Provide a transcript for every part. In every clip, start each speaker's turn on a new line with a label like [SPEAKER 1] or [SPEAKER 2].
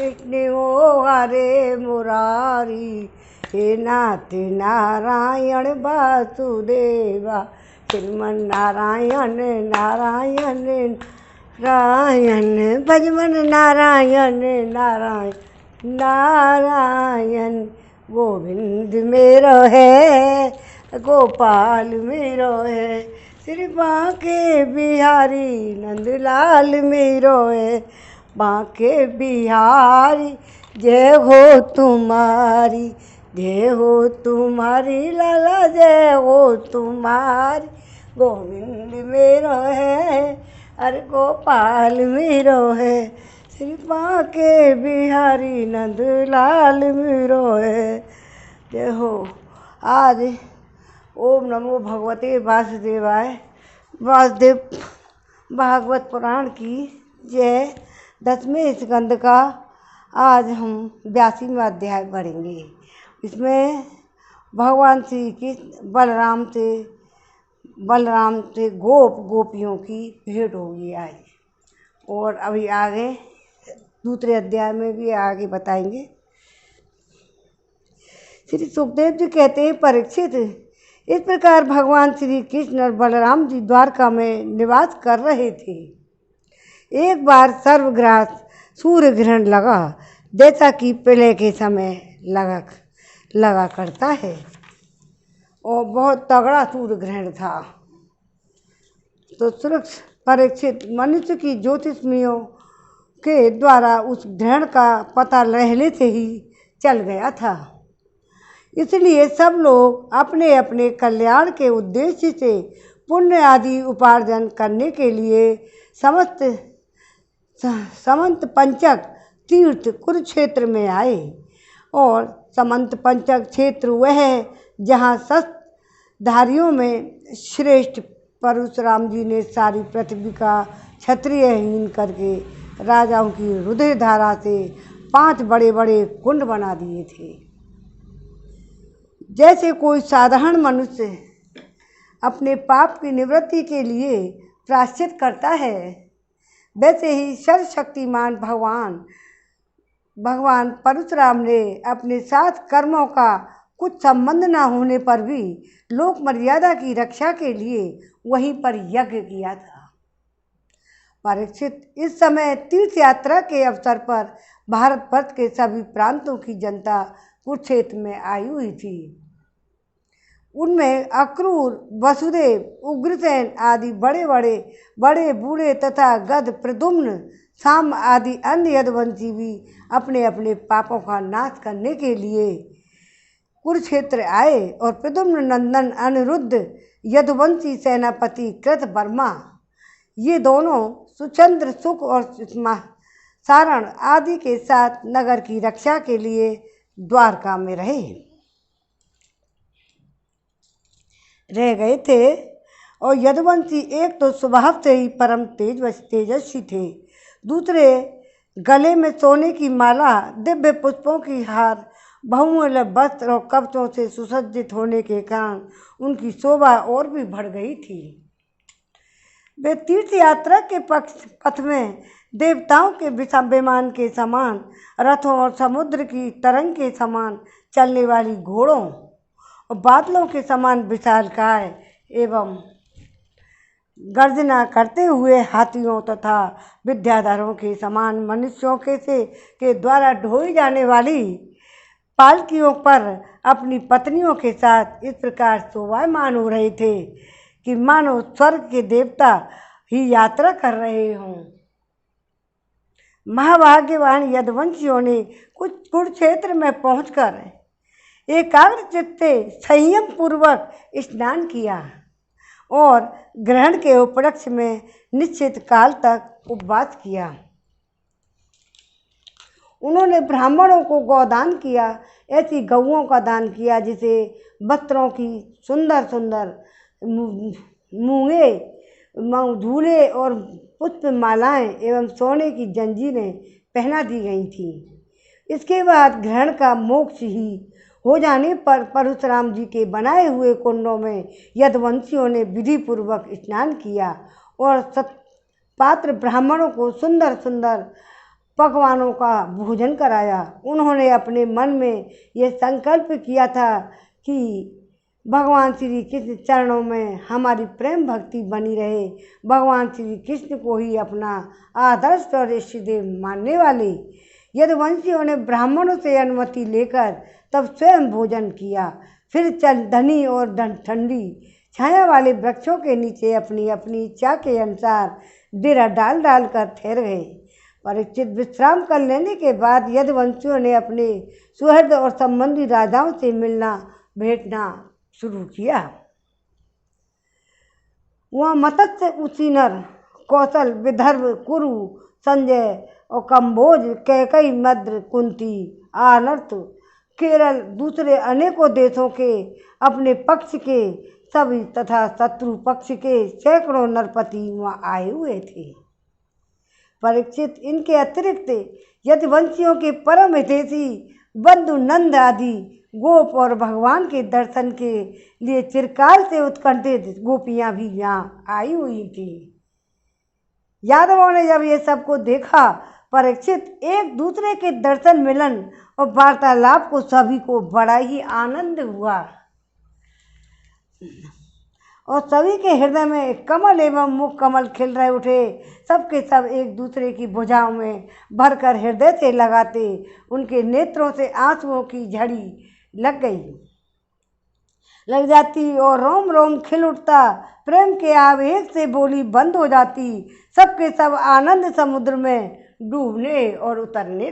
[SPEAKER 1] कृष्ण ओ हरे मुरारी, हे नाथ नारायण वासुदेवा, श्रीमन नारायण नारायण नारायण, भजमन नारायण नारायण नारायण। गोविंद मेरो है, गोपाल मेरो है, श्री बांके बिहारी नंदलाल मेरो है। बांके बिहारी जय हो तुम्हारी, जय हो तुम्हारी लाला जय हो तुम्हारी। गोविंद मेरो है, अरे गोपाल मेरो है, श्री बांके बिहारी नंदलाल मेरो है। जय हो। आज ओम नमो भगवते वासुदेवाय। वासुदेव भागवत पुराण की जय। 10वें स्कंद का आज हम 82वां अध्याय पढ़ेंगे। इसमें भगवान श्री कृष्ण बलराम से गोपियों की भेंट होगी आज, और अभी आगे दूसरे अध्याय में भी आगे बताएंगे। श्री सुखदेव जी कहते हैं, परीक्षित, इस प्रकार भगवान श्री कृष्ण और बलराम जी द्वारका में निवास कर रहे थे। एक बार सर्वग्रास सूर्य ग्रहण लगा, जैसा कि प्रलय के समय लगा करता है, और बहुत तगड़ा सूर्य ग्रहण था। तो सुरक्षित परीक्षित मनुष्य की ज्योतिषमियों के द्वारा उस ग्रहण का पता पहले से ही चल गया था। इसलिए सब लोग अपने अपने कल्याण के उद्देश्य से पुण्य आदि उपार्जन करने के लिए समंत पंचक तीर्थ कुरुक्षेत्र में आए। और समंत पंचक क्षेत्र वह है जहाँ शस्त्रधारियों में श्रेष्ठ परशुराम जी ने सारी पृथ्वी का क्षत्रियहीन करके राजाओं की हृदय धारा से 5 बड़े बड़े कुंड बना दिए थे। जैसे कोई साधारण मनुष्य अपने पाप की निवृत्ति के लिए प्रायश्चित करता है, वैसे ही सर्वशक्तिमान भगवान परशुराम ने अपने साथ कर्मों का कुछ संबंध न होने पर भी लोक मर्यादा की रक्षा के लिए वहीं पर यज्ञ किया था। परीक्षित, इस समय तीर्थ यात्रा के अवसर पर भारतवर्ष के सभी प्रांतों की जनता कुरुक्षेत्र में आई हुई थी। उनमें अक्रूर, वसुदेव, उग्रसेन आदि बड़े बूढ़े तथा गद, प्रद्युम्न, साम आदि अन्य यदुवंशी भी अपने अपने पापों का नाश करने के लिए कुरुक्षेत्र आए। और प्रद्युम्न नंदन अनिरुद्ध, यदुवंशी सेनापति कृतवर्मा, ये दोनों सुचंद्र, सुख और सारण आदि के साथ नगर की रक्षा के लिए द्वारका में रह गए थे। और यदुवंशी एक तो स्वभाव से ही परम तेजस्वी थे, दूसरे गले में सोने की माला, दिव्य पुष्पों की हार, बहुमूल्य वस्त्र और कवचों से सुसज्जित होने के कारण उनकी शोभा और भी बढ़ गई थी। वे तीर्थ यात्रा के पथ में देवताओं के विमान के समान, रथों और समुद्र की तरंग के समान चलने वाली घोड़ों और बादलों के समान विशालकाय एवं गर्जना करते हुए हाथियों तथा विद्याधरों के समान मनुष्यों के द्वारा ढोई जाने वाली पालकियों पर अपनी पत्नियों के साथ इस प्रकार शोभायमान हो रहे थे कि मानो स्वर्ग के देवता ही यात्रा कर रहे हों। महाभाग्यवान यदुवंशियों ने कुछ कुरुक्षेत्र में पहुंचकर एकाग्रचित्त से संयम पूर्वक स्नान किया और ग्रहण के उपलक्ष्य में निश्चित काल तक उपवास किया। उन्होंने ब्राह्मणों को गौदान किया, ऐसी गौओं का दान किया जिसे वस्त्रों की सुंदर सुंदर मूंगे, झूले और पुष्प मालाएं एवं सोने की जंजीरें पहना दी गई थीं। इसके बाद ग्रहण का मोक्ष ही हो जाने पर परशुराम जी के बनाए हुए कुंडों में यदुवंशियों ने विधि पूर्वक स्नान किया और पात्र ब्राह्मणों को सुंदर सुंदर पकवानों का भोजन कराया। उन्होंने अपने मन में यह संकल्प किया था कि भगवान श्री कृष्ण चरणों में हमारी प्रेम भक्ति बनी रहे। भगवान श्री कृष्ण को ही अपना आदर्श और इष्टदेव मानने वाले यदुवंशियों ने ब्राह्मणों से अनुमति लेकर तब स्वयं भोजन किया। फिर चल धनी और ठंडी छाया वाले वृक्षों के नीचे अपनी अपनी इच्छा के अनुसार डेरा डाल डाल कर ठहर गए। परीक्षित विश्राम कर लेने के बाद यदुवंशियों ने अपने सुहृद और संबंधी राजाओं से मिलना भेंटना शुरू किया। वहाँ मत्स्य, उसीनर, कौशल, विदर्भ, कुरु, संजय और कंबोज, कैकई, मद्र, कुंती, आनर्त, केरल, दूसरे अनेकों देशों के अपने पक्ष के सभी तथा शत्रु पक्ष के सैकड़ों नरपति वहाँ आए हुए थे। परीक्षित, इनके अतिरिक्त यदुवंशियों के परम हितैषी बंधु नंद आदि गोप और भगवान के दर्शन के लिए चिरकाल से उत्कंठित गोपियां भी यहाँ आई हुई थी। यादवों ने जब ये सबको देखा, परीक्षित, एक दूसरे के दर्शन मिलन और वार्तालाप को सभी को बड़ा ही आनंद हुआ और सभी के हृदय में कमल एवं मुख कमल खिल रहे उठे। सबके सब एक दूसरे की भुजाओं में भरकर हृदय से लगाते उनके नेत्रों से आंसुओं की झड़ी लग जाती और रोम रोम खिल उठता। प्रेम के आवेग से बोली बंद हो जाती। सबके सब आनंद समुद्र में डूबने और उतराने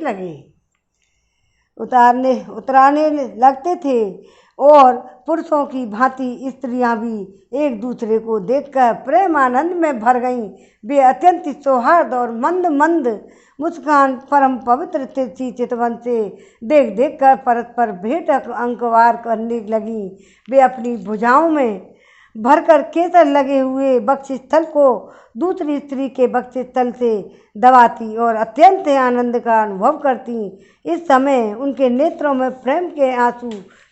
[SPEAKER 1] लगते थे और पुरुषों की भांति स्त्रियां भी एक दूसरे को देखकर प्रेम आनंद में भर गईं। वे अत्यंत सौहार्द और मंद मंद मुस्कान परम पवित्र सी चितवन से देख देख कर परस्पर भेंट अंकवार करने लगीं। वे अपनी भुजाओं में भरकर केसर लगे हुए वक्षस्थल को दूसरी स्त्री के वक्षस्थल से दबाती और अत्यंत आनंद का अनुभव करती। इस समय उनके नेत्रों में प्रेम के आंसू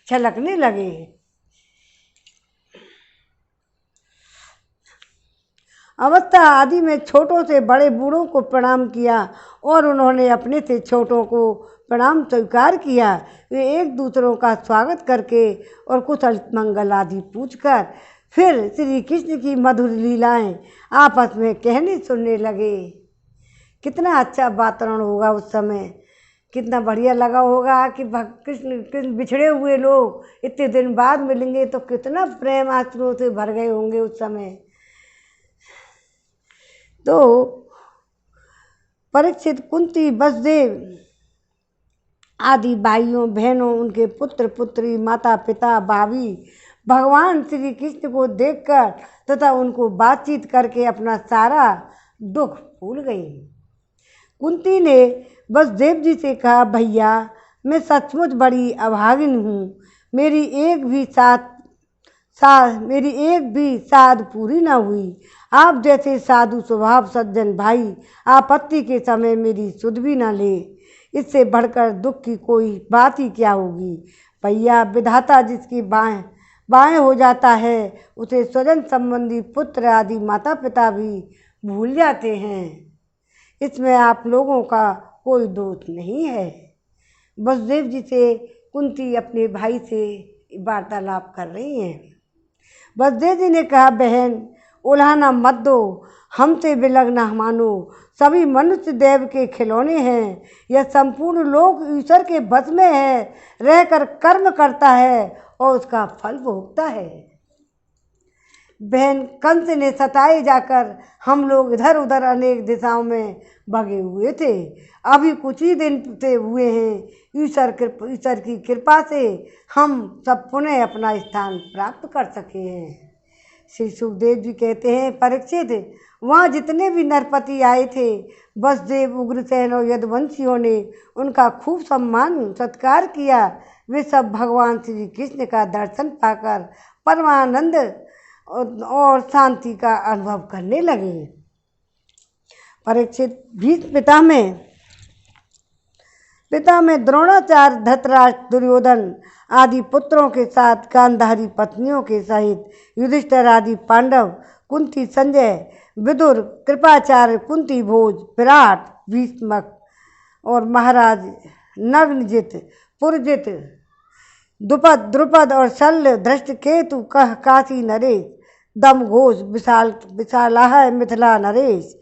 [SPEAKER 1] छलकने लगे। अवस्था आदि में छोटों से बड़े बूढ़ों को प्रणाम किया और उन्होंने अपने से छोटों को प्रणाम स्वीकार किया। वे एक दूसरों का स्वागत करके और कुशल मंगल आदि पूछकर फिर श्री कृष्ण की मधुर लीलाएं आपस में कहने सुनने लगे। कितना अच्छा वातावरण होगा उस समय, कितना बढ़िया लगा होगा कि कृष्ण बिछड़े हुए लोग इतने दिन बाद मिलेंगे तो कितना प्रेम आंसुओं से भर गए होंगे उस समय। तो परीक्षित, कुंती, वसुदेव आदि भाइयों बहनों, उनके पुत्र पुत्री, माता पिता, भाभी भगवान श्री कृष्ण को देखकर तथा उनको बातचीत करके अपना सारा दुख भूल गई। कुंती ने वसुदेव जी से कहा, भैया मैं सचमुच बड़ी अभागिन हूँ। मेरी एक भी साध पूरी ना हुई। आप जैसे साधु स्वभाव सज्जन भाई आपत्ति के समय मेरी सुध भी ना ले। इससे बढ़कर दुख की कोई बात ही क्या होगी। भैया, विधाता जिसकी बाएं हो जाता है उसे स्वजन संबंधी पुत्र आदि माता पिता भी भूल जाते हैं। इसमें आप लोगों का कोई दोष नहीं है। वसुदेव जी से कुंती अपने भाई से वार्तालाप कर रही हैं। वसुदेव जी ने कहा, बहन उल्हाना मत दो, हमसे विलग न मानो। सभी मनुष्य देव के खिलौने हैं। यह संपूर्ण लोक ईश्वर के बस में है, रहकर कर्म करता है और उसका फल भोगता है। बहन, कंस ने सताए जाकर हम लोग इधर उधर अनेक दिशाओं में भगे हुए थे। अभी कुछ ही दिन से हुए हैं। ईश्वर की कृपा से हम सब पुनः अपना स्थान प्राप्त कर सके हैं। श्री सुखदेव जी कहते हैं, परीक्षित, वहाँ जितने भी नरपति आए थे, वसुदेव, उग्रसेन और यदुवंशियों ने उनका खूब सम्मान सत्कार किया। वे सब भगवान श्री कृष्ण का दर्शन पाकर परमानंद और शांति का अनुभव करने लगे। परीक्षित, भीष्म पिता में द्रोणाचार्य, धृतराष्ट्र, दुर्योधन आदि पुत्रों के साथ गांधारी पत्नियों के सहित युधिष्ठिर आदि पांडव, कुंती, संजय, विदुर, कृपाचार्य, कुंती भोज, विराट, भीष्मक और महाराज नग्नजित पुरजित द्रुपद और शल्य धृष्टकेतु कह काशी नरेश दम घोष विशालाह मिथिला नरेश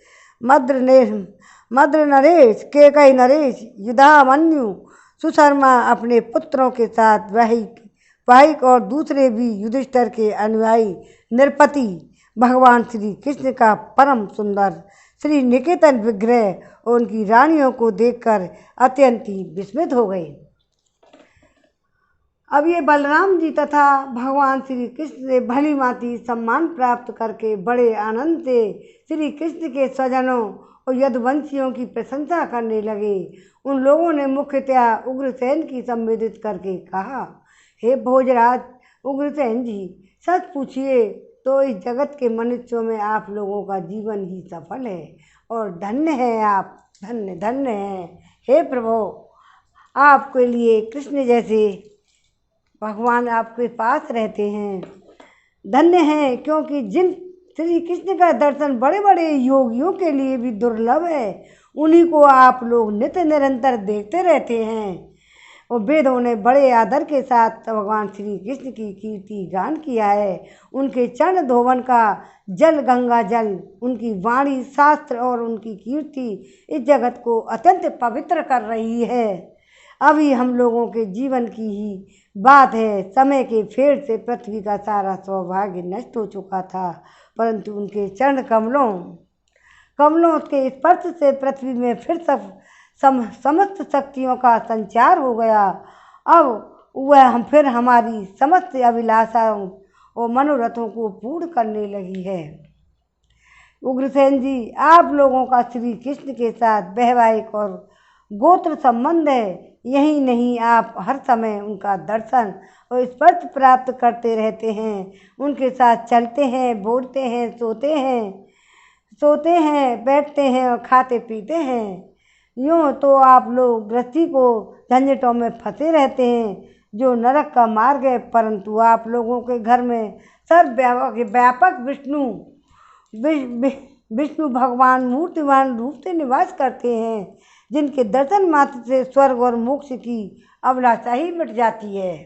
[SPEAKER 1] मद्र नरेश केकई नरेश युधामन्यु सुशर्मा अपने पुत्रों के साथ वाहिक और दूसरे भी युधिष्ठिर के अनुयायी नृपति भगवान श्री कृष्ण का परम सुंदर श्री निकेतन विग्रह और उनकी रानियों को देखकर अत्यंत ही विस्मित हो गए। अब ये बलराम जी तथा भगवान श्री कृष्ण से भली भांति सम्मान प्राप्त करके बड़े आनंद से श्री कृष्ण के स्वजनों और यदुवंशियों की प्रशंसा करने लगे। उन लोगों ने मुख्यतया उग्रसेन की संबोधित करके कहा, हे भोजराज उग्रसेन जी, सच पूछिए तो इस जगत के मनुष्यों में आप लोगों का जीवन ही सफल है और धन्य है आप, धन्य धन्य है। हे प्रभु, आपके लिए कृष्ण जैसे भगवान आपके पास रहते हैं, धन्य हैं, क्योंकि जिन श्री कृष्ण का दर्शन बड़े बड़े योगियों के लिए भी दुर्लभ है, उन्हीं को आप लोग नित्य निरंतर देखते रहते हैं। और वेदों ने बड़े आदर के साथ भगवान श्री कृष्ण की कीर्ति गान किया है। उनके चरण धोवन का जल गंगा जल, उनकी वाणी शास्त्र और उनकी कीर्ति इस जगत को अत्यंत पवित्र कर रही है। अभी हम लोगों के जीवन की ही बात है, समय के फेर से पृथ्वी का सारा सौभाग्य नष्ट हो चुका था, परंतु उनके चरण कमलों के स्पर्श से पृथ्वी में फिर समस्त शक्तियों का संचार हो गया। अब वह फिर हमारी समस्त अभिलाषाओं और मनोरथों को पूर्ण करने लगी है। उग्रसेन जी, आप लोगों का श्री कृष्ण के साथ वैवाहिक और गोत्र संबंध है, यही नहीं आप हर समय उनका दर्शन और स्पर्श प्राप्त करते रहते हैं। उनके साथ चलते हैं, बोलते हैं, सोते हैं, बैठते हैं और खाते पीते हैं। यूँ तो आप लोग गृहस्थी को झंझटों में फंसे रहते हैं, जो नरक का मार्ग है, परंतु आप लोगों के घर में सर्वव्यापक विष्णु भगवान मूर्तिमान रूप से निवास करते हैं, जिनके दर्शन मात्र से स्वर्ग और मोक्ष की अभिलाषा ही मिट जाती है।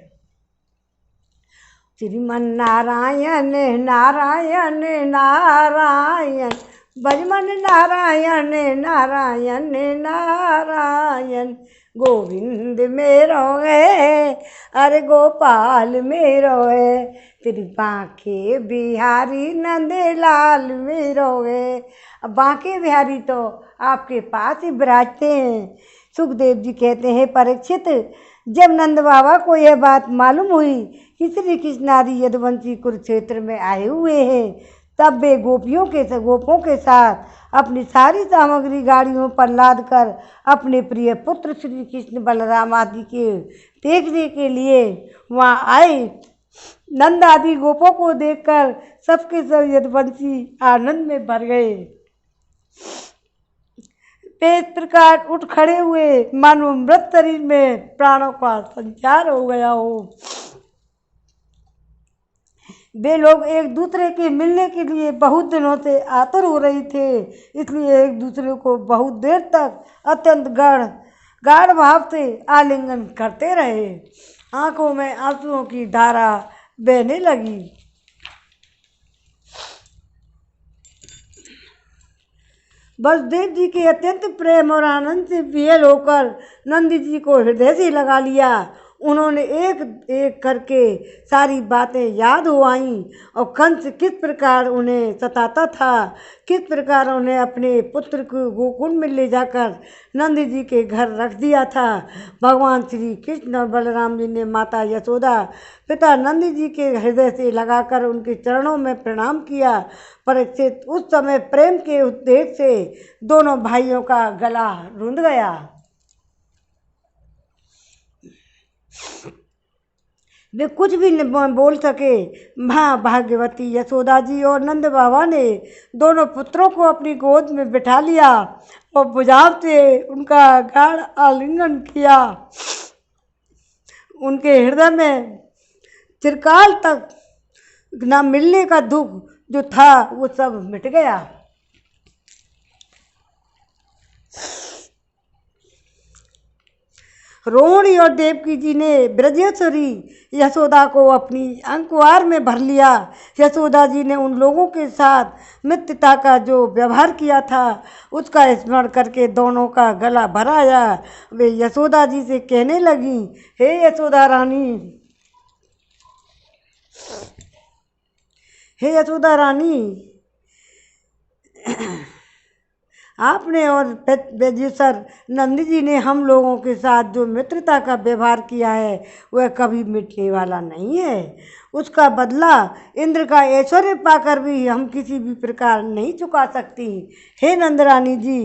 [SPEAKER 1] श्रीमन नारायण नारायण नारायण, भजमन नारायण नारायण नारायण, गोविंद मेरो है, अरे गोपाल मेरो है, तेरी बांके बिहारी नंदलाल मेरो है। अब बांके बिहारी तो आपके पास ही विराजते हैं। सुखदेव जी कहते हैं, परीक्षित, जब नंद बाबा को यह बात मालूम हुई कि श्री कृष्ण आदि यदुवंशी कुरुक्षेत्र में आए हुए हैं, तब वे गोपों के साथ अपनी सारी सामग्री गाड़ियों पर लाद कर अपने प्रिय पुत्र श्री कृष्ण बलराम आदि के देखने के लिए वहाँ आए। नंद आदि गोपों को देखकर सबके सब यदुवंशी आनंद में भर गए। वे इस प्रकार उठ खड़े हुए मानो मृत शरीर में प्राणों का संचार हो गया हो। वे लोग एक दूसरे के मिलने के लिए बहुत दिनों से आतुर हो रहे थे, इसलिए एक दूसरे को बहुत देर तक अत्यंत गाढ़ भाव से आलिंगन करते रहे। आंखों में आंसुओं की धारा बहने लगी। वसुदेव जी के अत्यंत प्रेम और आनंद से विहल होकर नंदी जी को हृदय से लगा लिया। उन्होंने एक एक करके सारी बातें याद हो आईं और कंस किस प्रकार उन्हें सताता था, किस प्रकार उन्हें अपने पुत्र को गोकुल में ले जाकर नंद जी के घर रख दिया था। भगवान श्री कृष्ण और बलराम जी ने माता यशोदा पिता नंद जी के हृदय से लगाकर उनके चरणों में प्रणाम किया। परीक्षित, उस समय प्रेम के उद्देश्य से दोनों भाइयों का गला रुंध गया। वे कुछ भी न बोल सके। माँ भाग्यवती यशोदा जी और नंद बाबा ने दोनों पुत्रों को अपनी गोद में बिठा लिया और भुजाओं से उनका गाढ़ आलिंगन किया। उनके हृदय में चिरकाल तक न मिलने का दुख जो था वो सब मिट गया। रोहिणी और देवकी जी ने ब्रजेश्वरी यशोदा को अपनी अंकुआर में भर लिया। यशोदा जी ने उन लोगों के साथ मित्रता का जो व्यवहार किया था उसका स्मरण करके दोनों का गला भराया। वे यशोदा जी से कहने लगी, हे यशोदा रानी, हे यशोदा रानी, आपने और ब्रजेश्वर नंद जी ने हम लोगों के साथ जो मित्रता का व्यवहार किया है वह कभी मिटने वाला नहीं है। उसका बदला इंद्र का ऐश्वर्य पाकर भी हम किसी भी प्रकार नहीं चुका सकती। हे नंदरानी जी,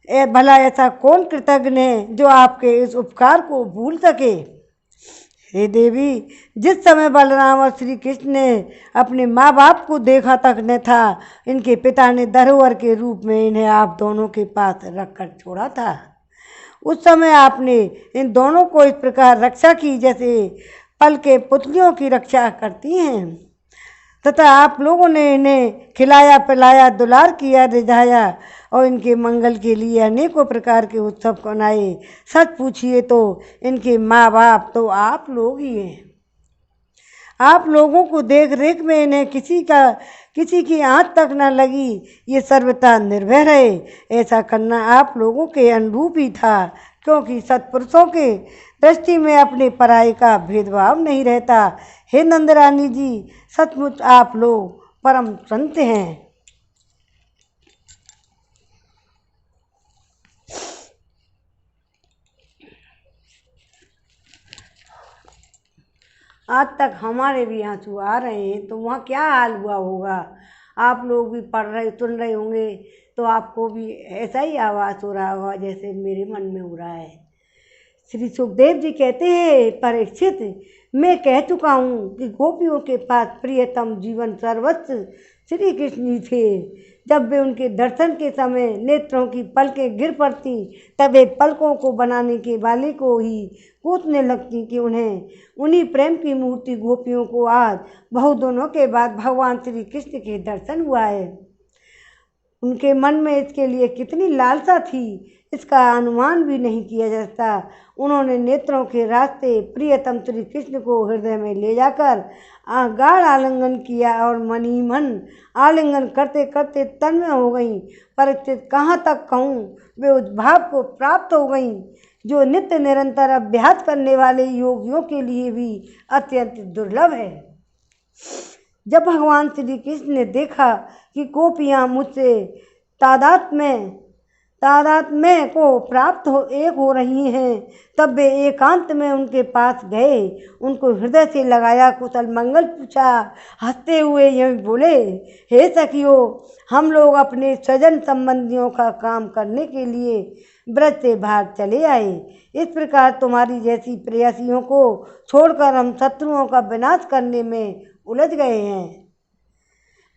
[SPEAKER 1] भला ऐसा कौन कृतज्ञ है जो आपके इस उपकार को भूल सके। हे देवी, जिस समय बलराम और श्री कृष्ण ने अपने माँ बाप को देखा तक न था, इनके पिता ने धरोहर के रूप में इन्हें आप दोनों के पास रखकर छोड़ा था। उस समय आपने इन दोनों को इस प्रकार रक्षा की जैसे पल के पुतलियों की रक्षा करती हैं, तथा आप लोगों ने इन्हें खिलाया पिलाया, दुलार किया, रिझाया और इनके मंगल के लिए अनेकों प्रकार के उत्सव मनाए। सच पूछिए तो इनके माँ बाप तो आप लोग ही हैं। आप लोगों को देख रेख में इन्हें किसी की आँच तक न लगी, ये सर्वथा निर्भय रहे। ऐसा करना आप लोगों के अनुरूप ही था, क्योंकि सत्पुरुषों के दृष्टि में अपने पराये का भेदभाव नहीं रहता। हे नंदरानी जी, सचमुच आप लोग परम संत हैं। आज तक हमारे भी आंसू आ रहे हैं, तो वहाँ क्या हाल हुआ होगा। आप लोग भी पढ़ रहे सुन रहे होंगे तो आपको भी ऐसा ही आवाज़ हो रहा होगा जैसे मेरे मन में हो रहा है। श्री सुखदेव जी कहते हैं, परीक्षित, मैं कह चुका हूँ कि गोपियों के पास प्रियतम जीवन सर्वस्व श्री कृष्ण ही थे। जब वे उनके दर्शन के समय नेत्रों की पलकें गिर पड़ती, तब वे पलकों को बनाने के वाले को ही पूछने लगती कि उन्हीं प्रेम की मूर्ति गोपियों को आज बहुत दिनों के बाद भगवान श्री कृष्ण के दर्शन हुआ है। उनके मन में इसके लिए कितनी लालसा थी, इसका अनुमान भी नहीं किया जा सकता। उन्होंने नेत्रों के रास्ते प्रियतम श्री कृष्ण को हृदय में ले जाकर गाढ़ आलिंगन किया और मन ही मन आलिंगन करते करते तन्मय हो गईं। परीक्षित, कहाँ तक कहूँ, वे उस भाव को प्राप्त हो गईं जो नित्य निरंतर अभ्यास करने वाले योगियों के लिए भी अत्यंत दुर्लभ है। जब भगवान श्री कृष्ण ने देखा कि गोपियाँ मुझसे तादात्म्य को प्राप्त एक हो रही हैं, तब वे एकांत में उनके पास गए, उनको हृदय से लगाया, कुशल मंगल पूछा। हंसते हुए यही बोले, हे सखियों, हम लोग अपने स्वजन संबंधियों का काम करने के लिए ब्रज से बाहर चले आए। इस प्रकार तुम्हारी जैसी प्रेयसियों को छोड़कर हम शत्रुओं का विनाश करने में उलझ गए हैं।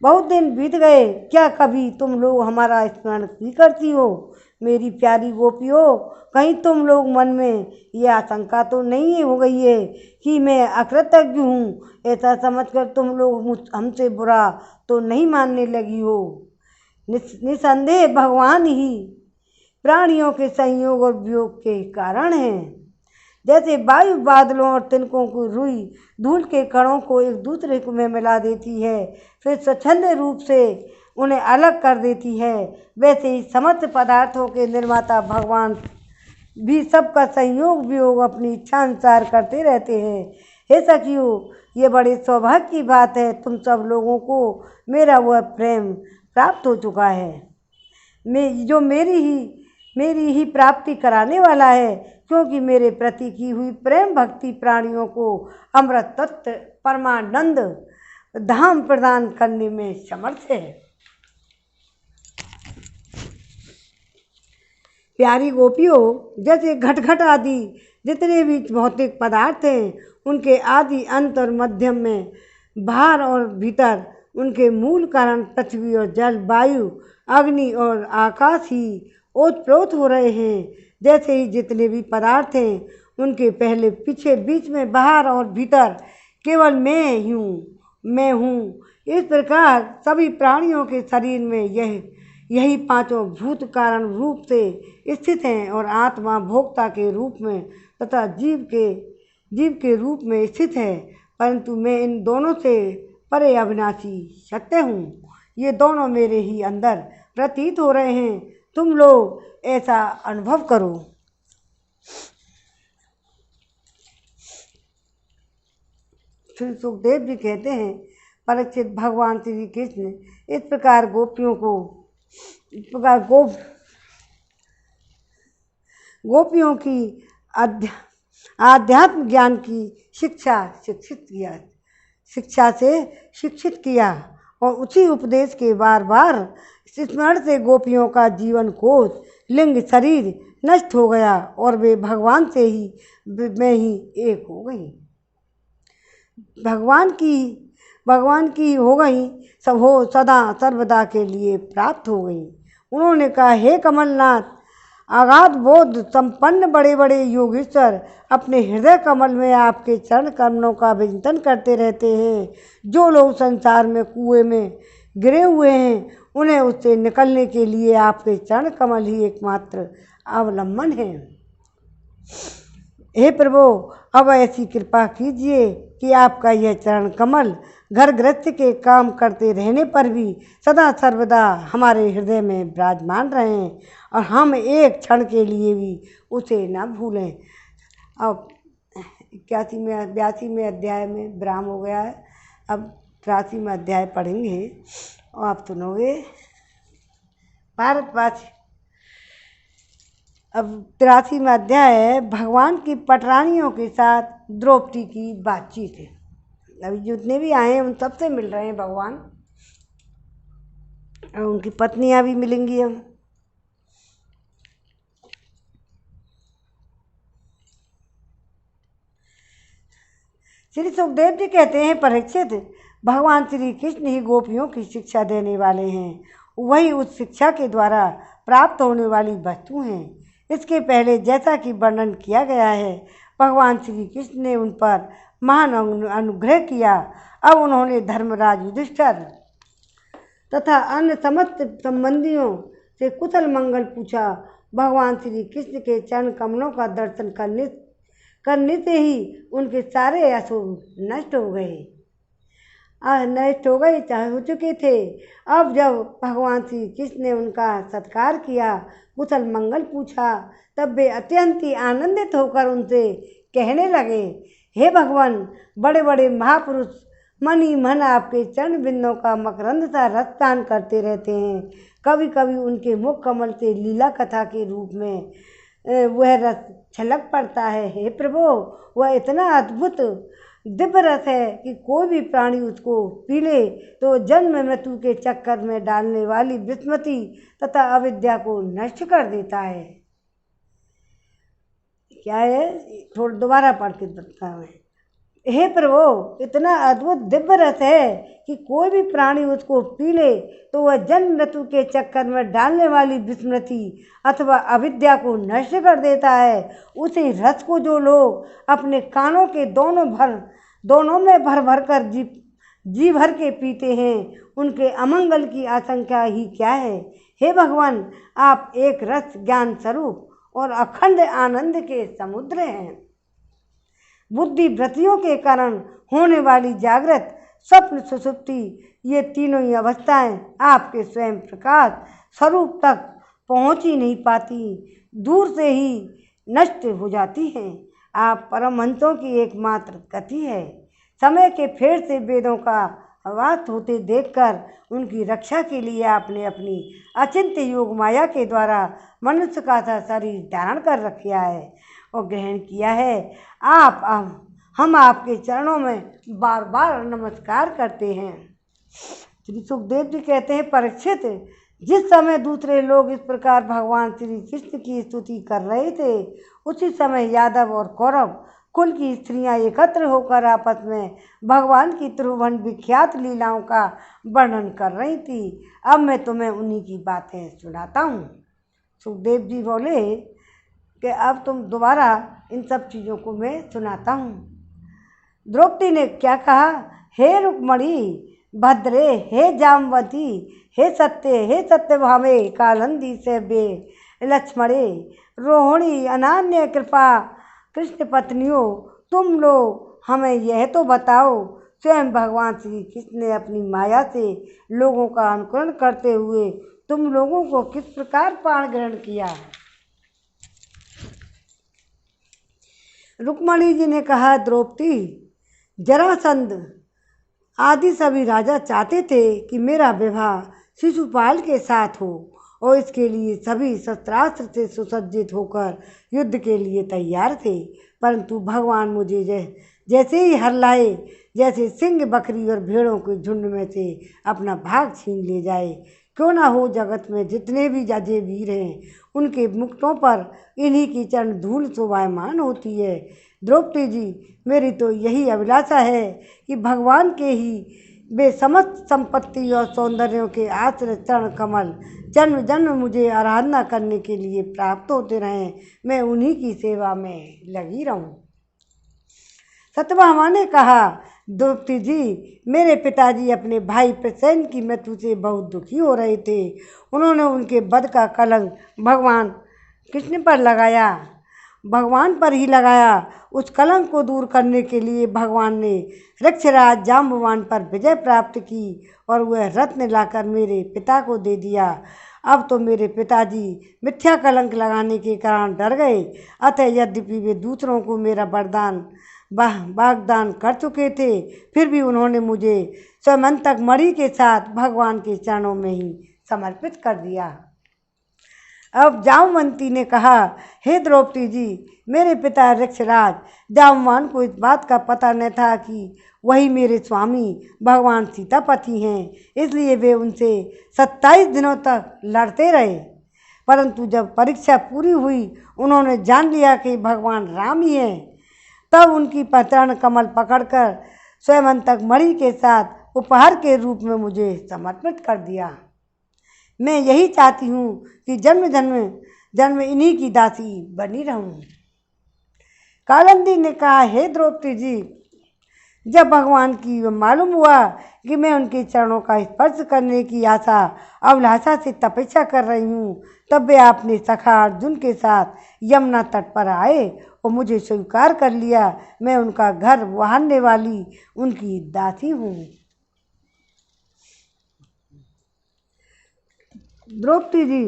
[SPEAKER 1] बहुत दिन बीत गए, क्या कभी तुम लोग हमारा स्मरण नहीं करती हो। मेरी प्यारी गोपियों, कहीं तुम लोग मन में यह आशंका तो नहीं हो गई है कि मैं अकृतज्ञ हूँ। ऐसा समझकर तुम लोग हमसे बुरा तो नहीं मानने लगी हो। निसंदेह भगवान ही प्राणियों के संयोग और वियोग के कारण हैं। जैसे वायु बादलों और तिनकों की रुई धूल के कणों को एक दूसरे में मिला देती है, फिर स्वच्छंद रूप से उन्हें अलग कर देती है, वैसे ही समस्त पदार्थों के निर्माता भगवान भी सबका संयोग वियोग अपनी इच्छा अनुसार करते रहते हैं। हे सखियों, ये बड़े सौभाग्य की बात है, तुम सब लोगों को मेरा वह प्रेम प्राप्त हो चुका है जो मेरी ही प्राप्ति कराने वाला है, क्योंकि मेरे प्रति की हुई प्रेम भक्ति प्राणियों को अमृत तत्व परमानंद धाम प्रदान करने में समर्थ है। प्यारी गोपियों, जैसे घट आदि जितने भी भौतिक पदार्थ हैं, उनके आदि अंत और मध्यम में बाहर और भीतर उनके मूल कारण पृथ्वी और जल, वायु, अग्नि और आकाश ही ओतप्रोत हो रहे हैं। जैसे ही जितने भी पदार्थ हैं, उनके पहले पीछे बीच में बाहर और भीतर केवल मैं हूँ। इस प्रकार सभी प्राणियों के शरीर में यही पांचों भूत कारण रूप से स्थित हैं और आत्मा भोक्ता के रूप में तथा जीव के रूप में स्थित है, परंतु मैं इन दोनों से परे अविनाशी सत्य हूँ। ये दोनों मेरे ही अंदर प्रतीत हो रहे हैं। तुम लोग ऐसा अनुभव करो। श्री सुखदेव जी कहते हैं, परीक्षित, भगवान श्री कृष्ण इस प्रकार गोपियों की आध्यात्म ज्ञान की शिक्षा से शिक्षित किया और उसी उपदेश के बार बार स्मरण से गोपियों का जीवन कोष, लिंग, शरीर नष्ट हो गया और वे भगवान से ही में ही एक हो गई, भगवान की हो गई, सब हो सदा सर्वदा के लिए प्राप्त हो गई। उन्होंने कहा, हे कमलनाथ, अगाध बोध संपन्न बड़े बड़े योगेश्वर अपने हृदय कमल में आपके चरण कमलों का चिंतन करते रहते हैं। जो लोग संसार में कुएं में गिरे हुए हैं, उन्हें उससे निकलने के लिए आपके चरण कमल ही एकमात्र अवलंबन है। हे प्रभु, अब ऐसी कृपा कीजिए कि आपका यह चरण कमल घर गृहस्थ के काम करते रहने पर भी सदा सर्वदा हमारे हृदय में विराजमान रहें और हम एक क्षण के लिए भी उसे न भूलें। अब 82वें अध्याय में विराम हो गया है। अब 83वां अध्याय पढ़ेंगे और आप सुनोगे। भारतवासी, अब 83वां अध्याय है, भगवान की पटरानियों के साथ द्रौपदी की बातचीत है। अभी जितने भी आए हैं उन सबसे मिल रहे हैं भगवान, और उनकी पत्नियां भी मिलेंगी। हम श्री सुखदेव जी कहते हैं, परीक्षित, भगवान श्री कृष्ण ही गोपियों की शिक्षा देने वाले हैं। वही उस शिक्षा के द्वारा प्राप्त होने वाली वस्तु हैं। इसके पहले जैसा कि वर्णन किया गया है, भगवान श्री कृष्ण ने उन पर महान अनुग्रह किया। अब उन्होंने धर्मराज युधिष्ठिर तथा अन्य समस्त संबंधियों से कुशल मंगल पूछा। भगवान श्री कृष्ण के चरण कमलों का दर्शन करने से ही उनके सारे अशुभ नष्ट हो चुके थे। अब जब भगवान श्री कृष्ण ने उनका सत्कार किया, कुशल मंगल पूछा, तब वे अत्यंत ही आनंदित होकर उनसे कहने लगे, हे भगवान, बड़े बड़े महापुरुष मन ही मन आपके चरण बिंदों का मकरंद सा रस पान करते रहते हैं। कभी कभी उनके मुख कमल से लीला कथा के रूप में वह रस छलक पड़ता है। हे प्रभु, वह इतना अद्भुत दिव्य रस है कि कोई भी प्राणी उसको पी ले तो जन्म मृत्यु के चक्कर में डालने वाली विस्मृति तथा अविद्या को नष्ट कर देता है। क्या है, थोड़ा दोबारा पढ़ के बताता मैं। हे प्रभु, इतना अद्भुत दिव्य रस है कि कोई भी प्राणी उसको पी ले तो वह जन्म मृत्यु के चक्कर में डालने वाली विस्मृति अथवा अविद्या को नष्ट कर देता है। उसी रस को जो लोग अपने कानों के दोनों में भर भर कर जी भर के पीते हैं, उनके अमंगल की आशंका ही क्या है। हे भगवान, आप एक रस ज्ञान स्वरूप और अखंड आनंद के समुद्र हैं। बुद्धि वृत्तियों के कारण होने वाली जागृत, स्वप्न, सुषुप्ति, ये तीनों ही अवस्थाएं आपके स्वयं प्रकाश स्वरूप तक पहुंच ही नहीं पाती, दूर से ही नष्ट हो जाती हैं। आप परमहंसों की एकमात्र गति है। समय के फेर से वेदों का आवाज होते देखकर उनकी रक्षा के लिए आपने अपनी अचिंत्य योग माया के द्वारा मनुष्य का सा शरीर धारण कर रखा है और ग्रहण किया है। हम आपके चरणों में बार बार नमस्कार करते हैं। श्री सुखदेव जी कहते हैं, परीक्षित, जिस समय दूसरे लोग इस प्रकार भगवान श्री कृष्ण की स्तुति कर रहे थे, उसी समय यादव और कौरव कुल की स्त्रियां एकत्र होकर आपस में भगवान की त्रिभुवन विख्यात लीलाओं का वर्णन कर रही थी। अब मैं तुम्हें उन्हीं की बातें सुनाता हूँ। सुखदेव जी बोले कि अब तुम दोबारा इन सब चीज़ों को मैं सुनाता हूँ। द्रौपदी ने क्या कहा, हे रुक्मणी, भद्रे हे जामवती, हे सत्य भामे कालंदी से बे लक्ष्मणे रोहिणी अनान्य कृपा कृष्ण पत्नियों, तुम लोग हमें यह तो बताओ, स्वयं भगवान श्री कृष्ण ने अपनी माया से लोगों का अनुकरण करते हुए तुम लोगों को किस प्रकार प्राण ग्रहण किया। रुक्मणी जी ने कहा, द्रौपदी, जरासंध आदि सभी राजा चाहते थे कि मेरा विवाह शिशुपाल के साथ हो और इसके लिए सभी शस्त्रास्त्र से सुसज्जित होकर युद्ध के लिए तैयार थे, परंतु भगवान मुझे जैसे ही हरलाए, जैसे सिंह बकरी और भेड़ों के झुंड में से अपना भाग छीन ले जाए। क्यों ना हो, जगत में जितने भी जाजे वीर हैं उनके मुक्तों पर इन्हीं की चरण धूल शोभायमान होती है। द्रौपदी जी, मेरी तो यही अभिलाषा है कि भगवान के ही वे समस्त संपत्ति और सौंदर्यों के आश्रय चरण कमल जन्म जन्म मुझे आराधना करने के लिए प्राप्त होते रहें, मैं उन्हीं की सेवा में लगी रहूं। सत्यभामा ने कहा, द्रौपदी जी, मेरे पिताजी अपने भाई प्रसेन की मृत्यु से बहुत दुखी हो रहे थे। उन्होंने उनके वध का कलंक भगवान कृष्ण पर लगाया, भगवान पर ही लगाया। उस कलंक को दूर करने के लिए भगवान ने वृक्षराज जाम्बवान पर विजय प्राप्त की और वह रत्न लाकर मेरे पिता को दे दिया। अब तो मेरे पिताजी मिथ्या कलंक लगाने के कारण डर गए, अतः यद्यपि वे दूसरों को मेरा वरदान वाग्दान कर चुके थे, फिर भी उन्होंने मुझे स्वयंतक मणि के साथ भगवान के चरणों में ही समर्पित कर दिया। अब जामवंती ने कहा, हे द्रौपदी जी, मेरे पिता वृक्षराज जामवान को इस बात का पता न था कि वही मेरे स्वामी भगवान सीतापति हैं, इसलिए वे उनसे 27 दिनों तक लड़ते रहे, परंतु जब परीक्षा पूरी हुई, उन्होंने जान लिया कि भगवान राम ही हैं। तब उनकी चरण कमल पकड़कर स्वयंतक मणि के साथ उपहार के रूप में मुझे समर्पित कर दिया। मैं यही चाहती हूँ कि जन्म जन्म जन्म इन्हीं की दासी बनी रहूं। कालिंदी ने कहा, हे द्रौपदी जी, जब भगवान की मालूम हुआ कि मैं उनके चरणों का स्पर्श करने की अभिलाषा से तपस्या कर रही हूँ, तब वे अपने सखा अर्जुन के साथ यमुना तट पर आए और मुझे स्वीकार कर लिया। मैं उनका घर बहारने वाली उनकी दासी हूँ। द्रौपदी जी,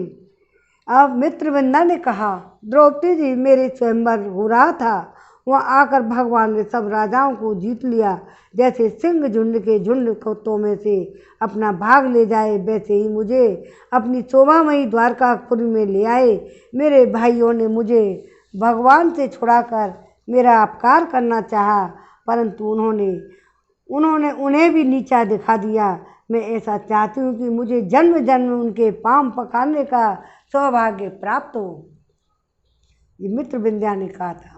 [SPEAKER 1] अब मित्रविंदा ने कहा, द्रौपदी जी, मेरे स्वयंवर हो रहा था, वहाँ आकर भगवान ने सब राजाओं को जीत लिया। जैसे सिंह झुंड के झुंड खोतों में से अपना भाग ले जाए, वैसे ही मुझे अपनी शोभामयी द्वारकापुरी में ले आए। मेरे भाइयों ने मुझे भगवान से छुड़ाकर मेरा अपकार करना चाहा, परंतु उन्हें भी नीचा दिखा दिया। मैं ऐसा चाहती हूँ कि मुझे जन्म जन्म उनके पांव पखारने का सौभाग्य प्राप्त हो। ये मित्रविंदा ने कहा था।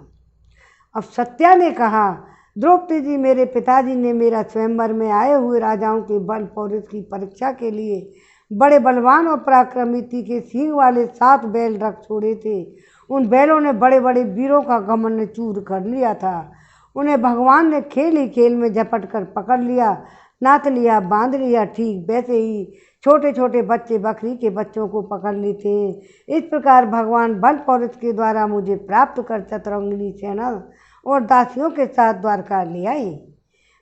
[SPEAKER 1] अब सत्या ने कहा, द्रौपदी जी, मेरे पिताजी ने मेरा स्वयंवर में आए हुए राजाओं के बल पौरुष की परीक्षा के लिए बड़े बलवान और पराक्रमी तीखे सींग वाले 7 बैल रख छोड़े थे। उन बैलों ने बड़े बड़े वीरों का घमंड चूर कर लिया था। उन्हें भगवान ने खेल ही खेल में झपट कर पकड़ लिया, नाथ लिया, बांध लिया। ठीक वैसे ही छोटे छोटे बच्चे बकरी के बच्चों को पकड़ लेते हैं। इस प्रकार भगवान बल पौरुष के द्वारा मुझे प्राप्त कर चतुरंगिनी सेना और दासियों के साथ द्वारका ले आए।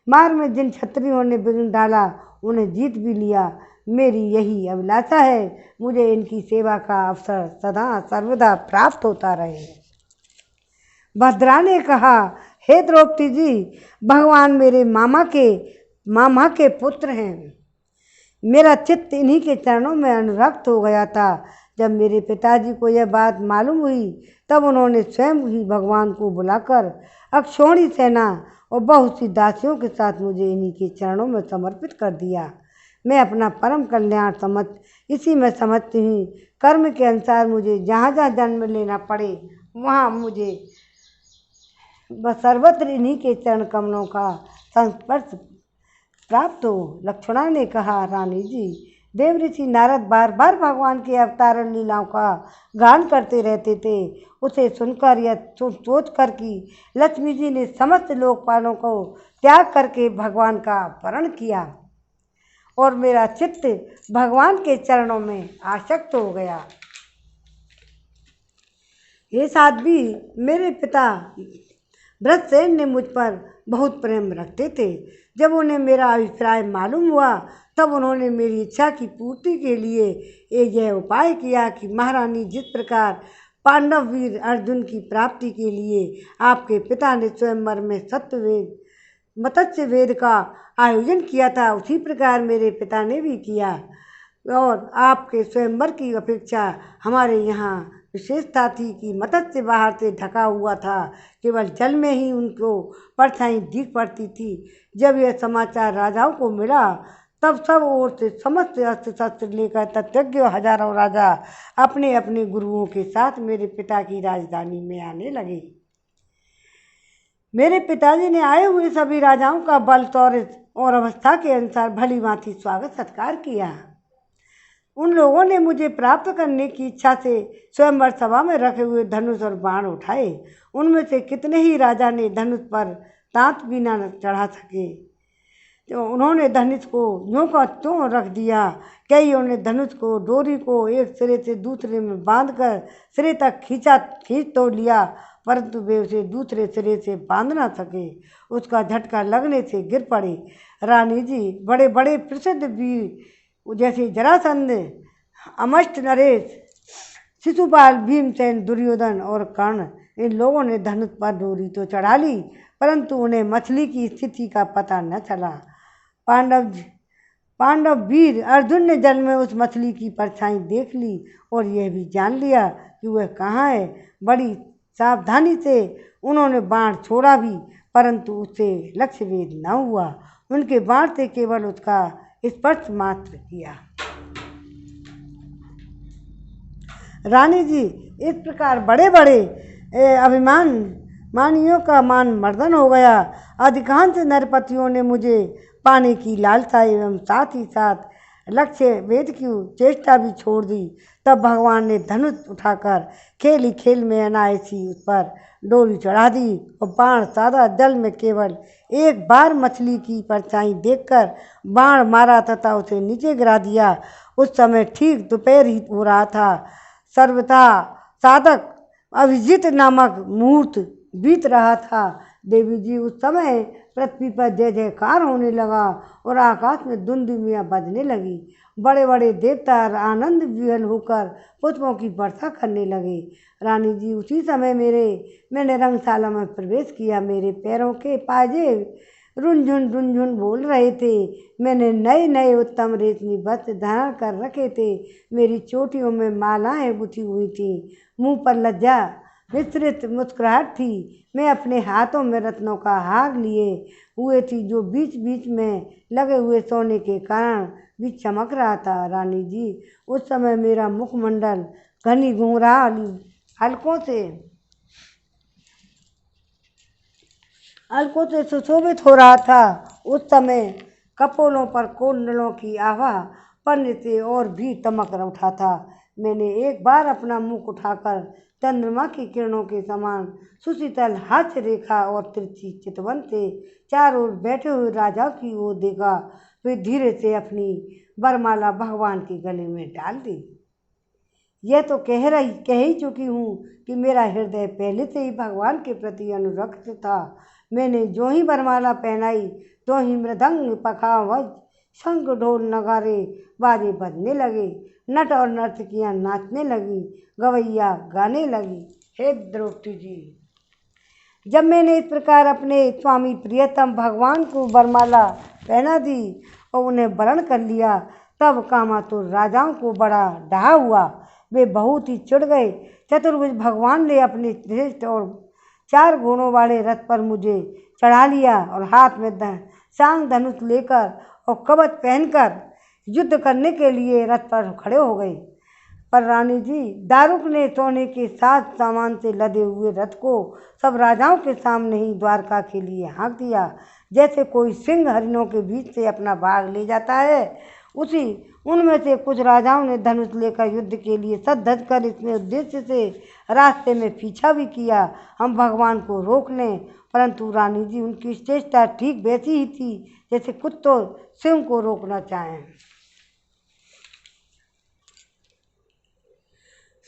[SPEAKER 1] मार्ग में जिन क्षत्रियों ने विघ्न डाला, उन्हें जीत भी लिया। मेरी यही अभिलाषा है, मुझे इनकी सेवा का अवसर सदा सर्वदा प्राप्त होता रहे। भद्रा ने कहा, हे द्रौपदी जी, भगवान मेरे मामा के पुत्र हैं। मेरा चित्त इन्हीं के चरणों में अनुरक्त हो गया था। जब मेरे पिताजी को यह बात मालूम हुई, तब उन्होंने स्वयं ही भगवान को बुलाकर अक्षौणी सेना और बहुत सी दासियों के साथ मुझे इन्हीं के चरणों में समर्पित कर दिया। मैं अपना परम कल्याण इसी में समझती हूँ। कर्म के अनुसार मुझे जहाँ जहाँ जन्म लेना पड़े, वहाँ मुझे बस सर्वत्र इन्हीं के चरण कमलों का संस्पर्श प्राप्त हो। लक्ष्मणा ने कहा, रानी जी, देव ऋषि नारद बार बार भगवान के अवतार लीलाओं का गान करते रहते थे। उसे सुनकर या सोच कर कि लक्ष्मी जी ने समस्त लोकपालों को त्याग करके भगवान का अपहरण किया, और मेरा चित्त भगवान के चरणों में आसक्त हो गया। ये साध्वी, मेरे पिता भृतसेन ने मुझ पर बहुत प्रेम रखते थे। जब उन्हें मेरा अभिप्राय मालूम हुआ तब उन्होंने मेरी इच्छा की पूर्ति के लिए यह उपाय किया कि महारानी, जिस प्रकार पांडव वीर अर्जुन की प्राप्ति के लिए आपके पिता ने स्वयंवर में सत्यवेद मत्स्य वेद का आयोजन किया था, उसी प्रकार मेरे पिता ने भी किया। और आपके स्वयंवर की अपेक्षा हमारे यहाँ विशेषता थी कि मत्स्य बाहर से ढका हुआ था, केवल जल में ही उनको परछाई दिख पड़ती थी। जब यह समाचार राजाओं को मिला तब सब ओर से समस्त अस्त्र शस्त्र लेकर तत्वज्ञ हजारों राजा अपने अपने गुरुओं के साथ मेरे पिता की राजधानी में आने लगे। मेरे पिताजी ने आए हुए सभी राजाओं का बल, शौर्य और अवस्था के अनुसार भली भांति स्वागत सत्कार किया। उन लोगों ने मुझे प्राप्त करने की इच्छा से स्वयंवर सभा में रखे हुए धनुष और बाण उठाए। उनमें से कितने ही राजा ने धनुष पर दांत भी न चढ़ा सके, तो उन्होंने धनुष को यूं का त्यों रख दिया। कईयों ने धनुष को डोरी को एक सिरे से दूसरे में बांधकर सिरे तक खींच तो लिया, परंतु वे उसे दूसरे सिरे से बांध न सके। उसका झटका लगने से गिर पड़े। रानी जी, बड़े बड़े प्रसिद्ध वीर जैसे जरासंध, अमष्ट नरेश, शिशुपाल, भीमसेन, दुर्योधन और कर्ण, इन लोगों ने धनुष पर डोरी तो चढ़ा ली, परंतु उन्हें मछली की स्थिति का पता न चला। पांडव वीर अर्जुन ने जल में उस मछली की परछाई देख ली और यह भी जान लिया कि वह कहाँ है। बड़ी सावधानी से उन्होंने बाण छोड़ा भी, परंतु उससे लक्ष्य भेद न हुआ। उनके बाण से केवल उसका स्पर्श मात्र किया। रानी जी, इस प्रकार बड़े बड़े अभिमानियों का मान मर्दन हो गया। अधिकांश नरपतियों ने मुझे पाने की लालसा एवं साथ ही साथ लक्ष्य वेद की चेष्टा भी छोड़ दी। तब भगवान ने धनुष उठाकर खेल ही खेल में अनायासी उस पर डोरी चढ़ा दी और बाण साधा जल में केवल एक बार मछली की परछाई देखकर बाण मारा तथा उसे नीचे गिरा दिया। उस समय ठीक दोपहर ही हो रहा था। सर्वथा साधक अभिजीत नामक मुहूर्त बीत रहा था। देवी जी, उस समय पृथ्वी पर जय जयकार होने लगा और आकाश में दुंदुभियां बजने लगी। बड़े बड़े देवता आनंद विह्वल होकर पुष्पों की वर्षा करने लगे। रानी जी, उसी समय मैंने रंगशाला में प्रवेश किया। मेरे पैरों के पाजे रुनझुन बोल रहे थे। मैंने नए नए उत्तम रेशमी वस्त्र धारण कर रखे थे। मेरी चोटियों में मालाएं गुथी हुई थी। मुंह पर लज्जा मिश्रित मुस्कुराहट थी। मैं अपने हाथों में रत्नों का हार लिए हुए थी, जो बीच बीच में लगे हुए सोने के कारण भी चमक रहा था। रानी जी, उस समय मेरा मुखमंडल घनी घुंघराल हलकों से सुशोभित हो रहा था। उस समय कपोलों पर कुंडलों की आभा पड़ने से और भी चमक उठा था। मैंने एक बार अपना मुख उठाकर चंद्रमा की किरणों के समान सुशीतल हास्य रेखा और तिरछी चितवन से चारों ओर बैठे हुए राजाओं की ओर देखा। वे धीरे से अपनी वरमाला भगवान के गले में डाल दी। यह तो कह ही चुकी हूँ कि मेरा हृदय पहले से ही भगवान के प्रति अनुरक्त था। मैंने जो ही वरमाला पहनाई तो ही मृदंग, पखावज, शंख, ढोल, नगारे, बाजे बजने लगे। नट और नर्तकियाँ नाचने लगी, गवैया गाने लगी। हे द्रौपदी जी, जब मैंने इस प्रकार अपने स्वामी प्रियतम भगवान को वरमाला पहना दी और उन्हें वरण कर लिया, तब कामातुर राजाओं को बड़ा डहा हुआ। वे बहुत ही चिढ़ गए। चतुर्भुज भगवान ने अपने श्रेष्ठ और 4 घोड़ों वाले रथ पर मुझे चढ़ा लिया और हाथ में शांग धनुष लेकर और कवच पहनकर युद्ध करने के लिए रथ पर खड़े हो गए। पर रानी जी, दारुक ने सोने के साथ सामान से लदे हुए रथ को सब राजाओं के सामने ही द्वारका के लिए हाँक दिया। जैसे कोई सिंह हरिणों के बीच से अपना भाग ले जाता है, उनमें से कुछ राजाओं ने धनुष लेकर युद्ध के लिए सज धज कर इस उद्देश्य से रास्ते में पीछा भी किया हम भगवान को रोक लें, परंतु रानी जी उनकी चेष्टा ठीक वैसी ही थी जैसे कुत्तों सिंह को रोकना चाहें।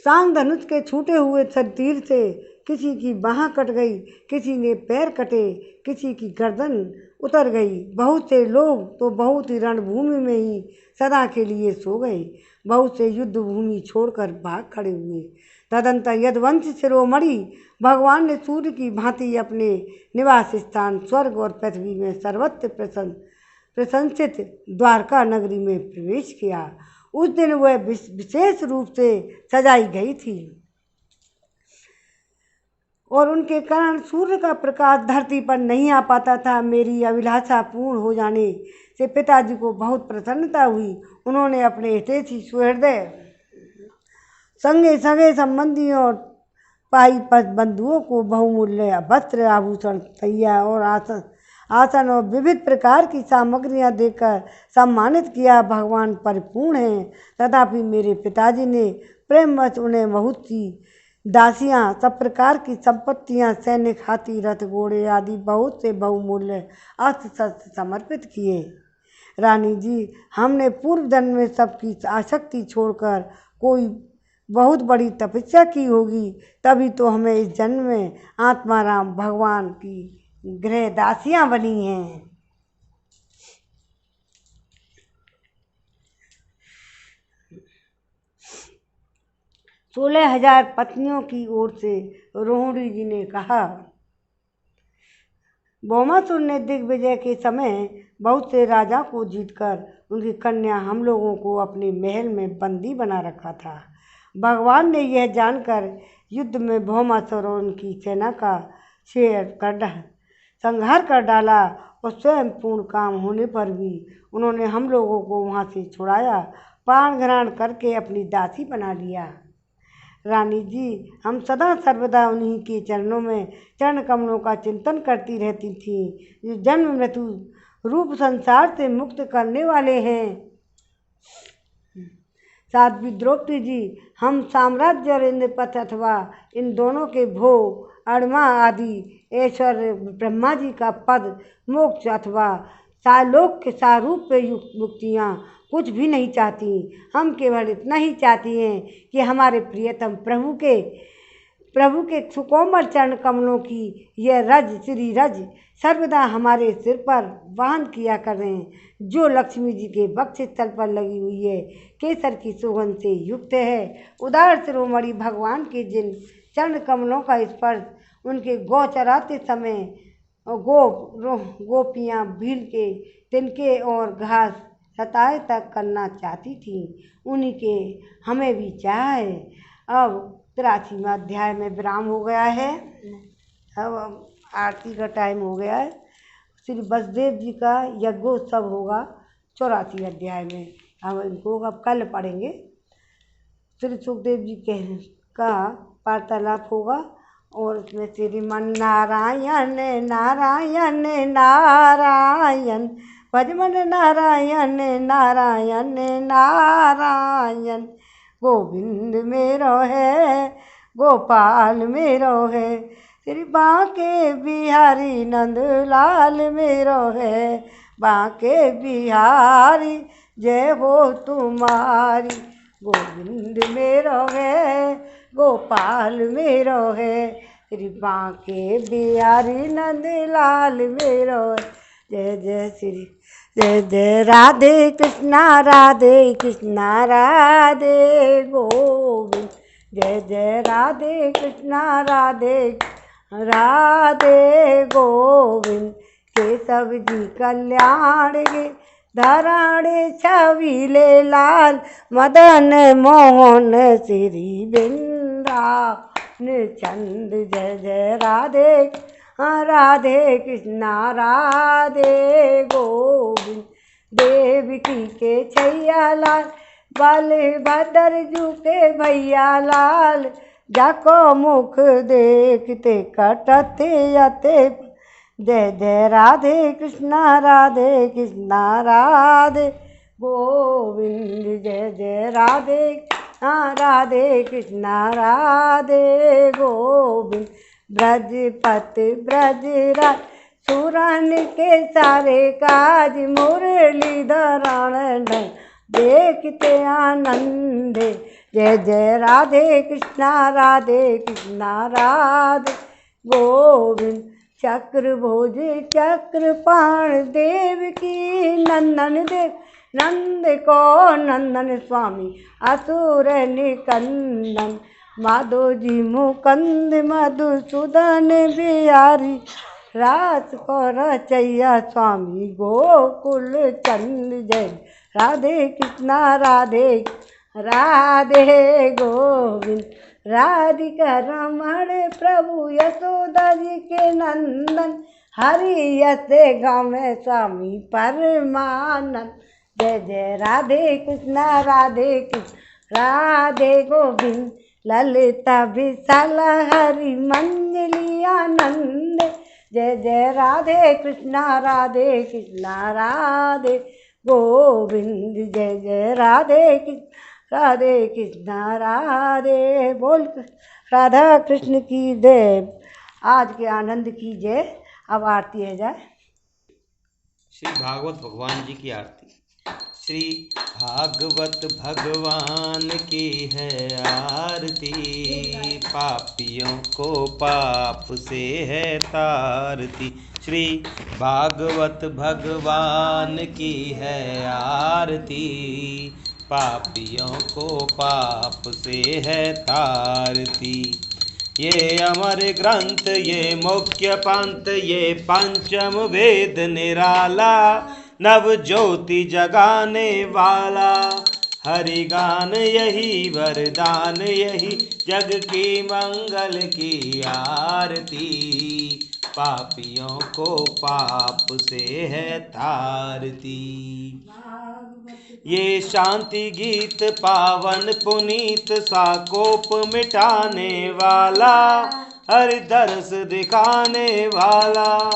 [SPEAKER 1] सांग धनुष के छूटे हुए तीर से किसी की बाँह कट गई, किसी ने पैर कटे, किसी की गर्दन उतर गई। बहुत से लोग तो बहुत ही रणभूमि में ही सदा के लिए सो गए, बहुत से युद्ध भूमि छोड़कर भाग खड़े हुए। तदंतर यदुवंश शिरोमणि भगवान ने सूर्य की भांति अपने निवास स्थान स्वर्ग और पृथ्वी में सर्वत्र प्रशंसित द्वारका नगरी में प्रवेश किया। उस दिन वह विशेष रूप से सजाई गई थी और उनके कारण सूर्य का प्रकाश धरती पर नहीं आ पाता था। मेरी अभिलाषा पूर्ण हो जाने से पिताजी को बहुत प्रसन्नता हुई। उन्होंने अपने हितैषी सुहृदय संगे सगे संबंधियों और भाई बंधुओं को बहुमूल्य वस्त्र आभूषण तैया और आसन और विविध प्रकार की सामग्रियां देकर सम्मानित किया। भगवान परिपूर्ण हैं, तथापि मेरे पिताजी ने प्रेमवश उन्हें बहुत सी दासियां, सब प्रकार की संपत्तियां, सैनिक, हाथी, रथ, घोड़े आदि बहुत से बहुमूल्य अस्त्र शस्त्र समर्पित किए। रानी जी, हमने पूर्व जन्म में सबकी आसक्ति छोड़कर कोई बहुत बड़ी तपस्या की होगी, तभी तो हमें इस जन्म में आत्माराम भगवान की गृह दासियां बनी हैं। 16,000 पत्नियों की ओर से रोहिणी जी ने कहा। भौमासुर ने दिग्विजय के समय बहुत से राजा को जीतकर उनकी कन्या हम लोगों को अपने महल में बंदी बना रखा था। भगवान ने यह जानकर युद्ध में भौमासुर और उनकी सेना का संहार कर डाला और स्वयं पूर्ण काम होने पर भी उन्होंने हम लोगों को वहाँ से छुड़ाया, प्राण ग्रहण करके अपनी दासी बना लिया। रानी जी, हम सदा सर्वदा उन्हीं के चरणों में चरण कमलों का चिंतन करती रहती थी, जो जन्म मृत्यु रूप संसार से मुक्त करने वाले हैं। साध्वी द्रौपदी जी, हम साम्राज्य और इंद्रपथ अथवा इन दोनों के भोग, अणमा आदि ऐश्वर्य, ब्रह्मा जी का पद, मोक्ष अथवा सालोक के सारूप पे युक्त मुक्तियाँ कुछ भी नहीं चाहती। हम केवल इतना ही चाहती हैं कि हमारे प्रियतम प्रभु के सुकोमल चरण कमलों की यह रज श्री रज सर्वदा हमारे सिर पर वहन किया करें, जो लक्ष्मी जी के वक्षस्थल पर लगी हुई है, केसर की सुगंध से युक्त है। उदार शिरोमणि भगवान के जिन चरण कमलों का स्पर्श उनके गौ चराते समय गोपियाँ भील के तिनके और घास सताए तक करना चाहती थी, उन्हीं के हमें भी चाह है। अब 83वां अध्याय में विराम हो गया है। अब आरती का टाइम हो गया है। श्री वसुदेव जी का यज्ञोत्सव होगा 84 अध्याय में, हम इनको अब कल पढ़ेंगे। श्री सुखदेव जी का वार्तालाप होगा और उसमें श्रीमन नारायण नारायण नारायण भजमन नारायण नारायण नारायण, गोविंद मेरो है गोपाल मेरो है, श्री बांके बिहारी नंदलाल मेरो है, बांके बिहारी जय हो तुम्हारी, गोविंद मेरो है गोपाल मेरो है, श्री बांके बिहारी नंदलाल मेरो है। जय जय श्री जय जय राधे कृष्णा राधे गोविंद, जय जय राधे कृष्णा राधे राधे गोविंद, केशव जी कल्याण गे धराणे छविले लाल, मदन मोहन श्री वृंदावन चंद, जय जय राधे राधे कृष्णा राधे गोविंद, देवकी के छैया लाल बलभद्र जू के भैया लाल, जाको मुख देखते कटते आते, जय जय राधे कृष्णा राधे गोविंद, जय जय राधे राधे कृष्णा राधे गोविंद ब्रजपति ब्रजराज सुरन के सारे काज मुरलीधरण देखते आनंद। जय जय राधे कृष्णा राधे गोविंद चक्र भोज चक्रपाण देव की नंदन देव नंद को नंदन स्वामी असुर निकंदन माधो जी मुकंद मधुसूदन बिहारी रास को रचैया स्वामी गोकुल चंद। जय राधे कृष्णा राधे गोविंद राधिका रमण प्रभु यशोदा जी के नंदन हरि यसे गावे स्वामी परमानंद। जय जय राधे कृष्णा राधे गोविंद ललिता विशाला हरि मंजली आनंद। जय जय राधे कृष्णा राधे गोविंद जय जय राधे कृष्णा राधे बोल राधा कृष्ण की जय। आज के आनंद की जय। अब आरती है जाए।
[SPEAKER 2] श्री भागवत भगवान जी की आरती। श्री भागवत भगवान की है आरती, पापियों को पाप से है तारती। श्री भागवत भगवान की है आरती, पापियों को पाप से है तारती। ये अमर ग्रंथ ये मुख्य पंथ ये पंचम वेद निराला, नव ज्योति जगाने वाला हरि गान यही वरदान यही जग की मंगल की आरती। पापियों को पाप से है तारती। ये शांति गीत पावन पुनीत साकोप मिटाने वाला हरि दर्श दिखाने वाला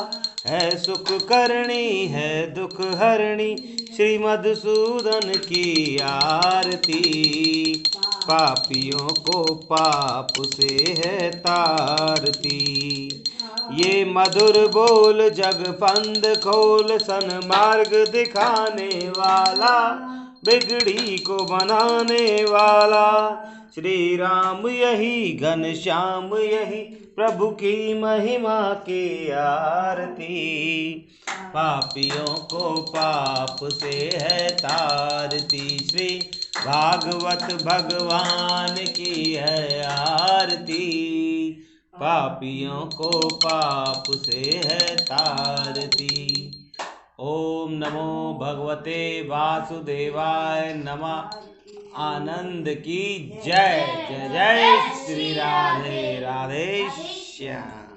[SPEAKER 2] है सुख करनी है दुख हरणी श्री मधुसूदन की आरती। पापियों को पाप से है तारती। ये मधुर बोल जग फंद खोल सन्मार्ग दिखाने वाला बिगड़ी को बनाने वाला श्री राम यही घनश्याम यही प्रभु की महिमा की आरती। पापियों को पाप से है तारती। श्री भागवत भगवान की है आरती, पापियों को पाप से है तारती। ओम नमो भगवते वासुदेवाय नमः। आनंद की जय। जय जय श्री राधे राधे श्याम।